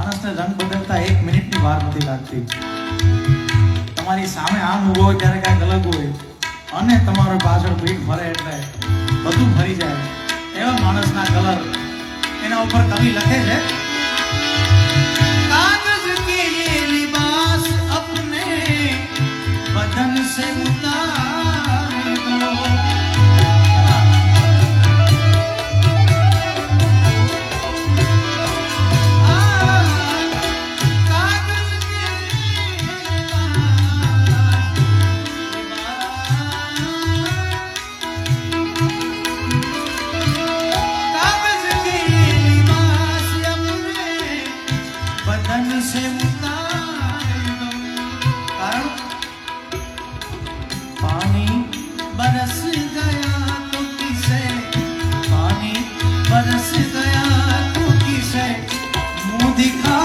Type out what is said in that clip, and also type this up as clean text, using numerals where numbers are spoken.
માણસને રંગ બદલતા 1 મિનિટની વાર નથી લાગતી. તમારી સામે આમ ઊભો હોય ત્યારે કાંઈક અલગ હોય અને તમારો પાછળ પીઠ ફરે એટલે બધું ફરી જાય. એવા માણસના કલર એના ઉપર કવિ લખે છે, કાગજ કે યે લિબાસ અપને બદન સે ઉતાર દો. बरस गया तो किसे पानी बरस गया तो किसे मुंह दिखा